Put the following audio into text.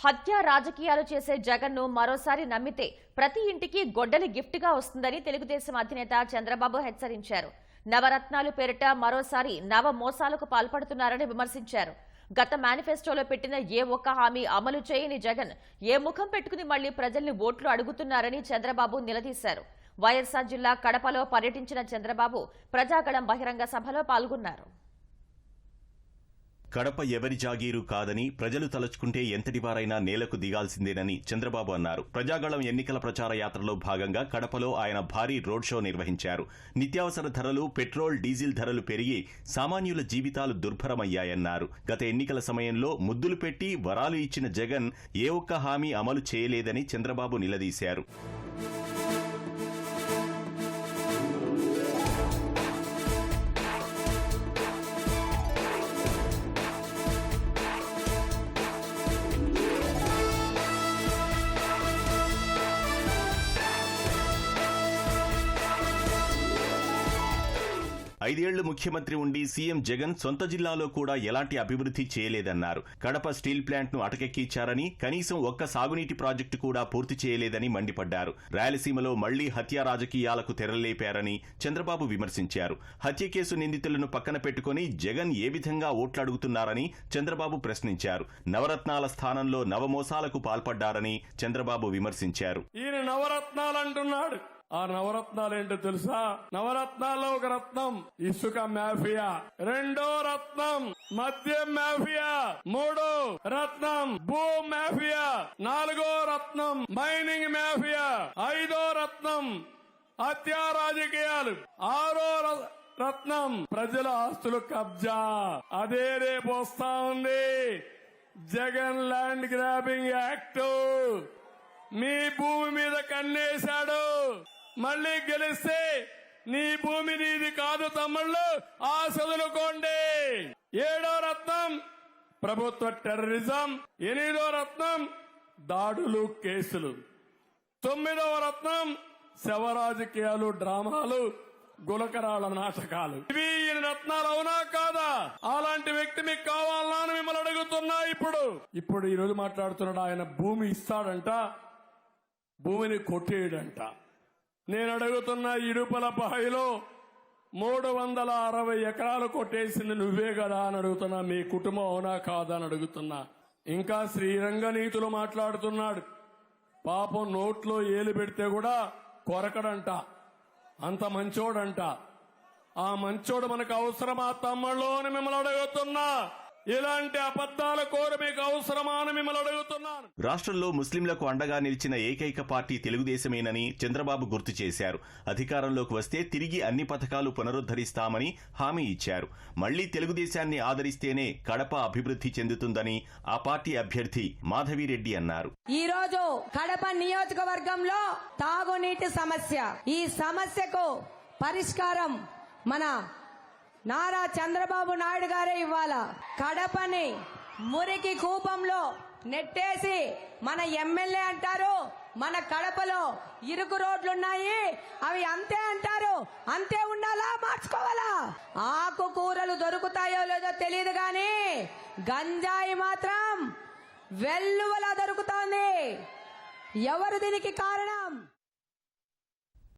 హత్య రాజకీయాలు చేసే జగన్ను మరోసారి నమ్మితే ప్రతి ఇంటికి గొడ్డలి గిఫ్ట్ గా వస్తుందని తెలుగుదేశం అధినేత చంద్రబాబు హెచ్చరించారు. నవరత్నాలు పేరిట మరోసారి నవ మోసాలకు పాల్పడుతున్నారని విమర్శించారు. గత మేనిఫెస్టోలో పెట్టిన ఏ ఒక్క హామీ అమలు చేయని జగన్ ఏ ముఖం పెట్టుకుని మళ్లీ ప్రజల్ని ఓట్లు అడుగుతున్నారని చంద్రబాబు నిలదీశారు. వైఎస్ఆర్ జిల్లా కడపలో పర్యటించిన చంద్రబాబు ప్రజాగళం బహిరంగ సభలో పాల్గొన్నారు. కడప ఎవరి జాగీరు కాదని ప్రజలు తలుచుకుంటే ఎంతటివారైనా నేలకు దిగాల్సిందేనని చంద్రబాబు అన్నారు. ప్రజాగళం ఎన్నికల ప్రచార యాత్రలో భాగంగా కడపలో ఆయన భారీ రోడ్ షో నిర్వహించారు. నిత్యావసర ధరలు, పెట్రోల్, డీజిల్ ధరలు పెరిగి సామాన్యుల జీవితాలు దుర్భరమయ్యాయన్నారు. గత ఎన్నికల సమయంలో ముద్దులు పెట్టి వరాలు ఇచ్చిన జగన్ ఏ ఒక్క హామీ అమలు చేయలేదని చంద్రబాబు నిలదీశారు. 5 ఏళ్లు ముఖ్యమంత్రి ఉండి సీఎం జగన్ సొంత జిల్లాలో కూడా ఎలాంటి అభివృద్ధి చేయలేదన్నారు. కడప స్టీల్ ప్లాంట్ ను అటకెక్కించారని, కనీసం ఒక్క సాగునీటి ప్రాజెక్టు కూడా పూర్తి చేయలేదని మండిపడ్డారు. రాయలసీమలో మళ్లీ హత్య రాజకీయాలకు తెరలేపారని చంద్రబాబు విమర్శించారు. హత్య కేసు నిందితులను పక్కన పెట్టుకుని జగన్ ఏ విధంగా ఓట్లడుగుతున్నారని చంద్రబాబు ప్రశ్నించారు. నవరత్నాల స్థానంలో నవమోసాలకు పాల్పడ్డారని చంద్రబాబు విమర్శించారు. ఈయన నవరత్నాలంటున్నాడు. ఆ నవరత్నాలేంటో తెలుసా? నవరత్నాల్లో ఒక రత్నం ఇసుక మాఫియా, రెండో రత్నం మద్యం మాఫియా, మూడో రత్నం భూ మాఫియా, నాలుగో రత్నం మైనింగ్ మాఫియా, ఐదో రత్నం హత్యా రాజకీయాలు, ఆరో రత్నం ప్రజల ఆస్తులు కబ్జా. అదే రేపు వస్తా ఉంది జగన్ ల్యాండ్ గ్రాబింగ్ యాక్ట్. మీ భూమి మీద కన్నేశాడు. మళ్లీ గెలిస్తే నీ భూమి నీది కాదు తమ్ముళ్ళు, ఆశదులుకోండి. ఏడో రత్నం ప్రభుత్వ టెర్రరిజం, ఎనిమిదో రత్నం దాడులు కేసులు, తొమ్మిదవ రత్నం శవ రాజకీయాలు, డ్రామాలు, గులకరాల నాటకాలు. ఇవి ఈ రత్నాలు అవునా కాదా? అలాంటి వ్యక్తి మీకు కావాలన్నా అని మిమ్మల్ని అడుగుతున్నా. ఇప్పుడు ఈ రోజు మాట్లాడుతున్నాడు ఆయన భూమి ఇస్తాడంట, భూమిని కొట్టేయడంట. నేను అడుగుతున్నా, ఇడుపలపాయలో 360 ఎకరాలు కొట్టేసింది నువ్వే కదా అని అడుగుతున్నా. మీ కుటుంబం అవునా కాదా అని అడుగుతున్నా. ఇంకా శ్రీరంగ నీతులు మాట్లాడుతున్నాడు. పాపం నోట్లో ఏలు పెడితే కూడా కొరకడంట, అంత మంచోడంట. ఆ మంచోడు మనకు అవసరమా తమ్ముళ్ళు అని మిమ్మల్ని అడుగుతున్నా. ఇలాంటి అబద్దాల కోరు మీకు అవసరమా అని మిమ్మల్ని అడుగుతున్నాను. రాష్ట్రంలో ముస్లింలకు అండగా నిలిచిన ఏకైక పార్టీ తెలుగుదేశమేనని చంద్రబాబు గుర్తు చేశారు. అధికారంలోకి వస్తే తిరిగి అన్ని పథకాలు పునరుద్ధరిస్తామని హామీ ఇచ్చారు. మళ్లీ తెలుగుదేశాన్ని ఆదరిస్తేనే కడప అభివృద్ధి చెందుతుందని ఆ పార్టీ అభ్యర్థి మాధవిరెడ్డి అన్నారు. ఈ రోజు కడప నియోజకవర్గంలో తాగునీటి సమస్య, ఈ సమస్యకు పరిష్కారం మన నారా చంద్రబాబు నాయుడు గారే ఇవ్వాల. కడపని మురికి కూపంలో నెట్టేసి మన ఎమ్మెల్యే అంటారు మన కడపలో ఇరుకు రోడ్లున్నాయి, అవి అంతే అంటారు. అంతే ఉండాలా, మార్చుకోవాలా? ఆకుకూరలు దొరుకుతాయో లేదో తెలియదు గాని గంజాయి మాత్రం వెల్లువలా దొరుకుతోంది. ఎవరు దీనికి కారణం?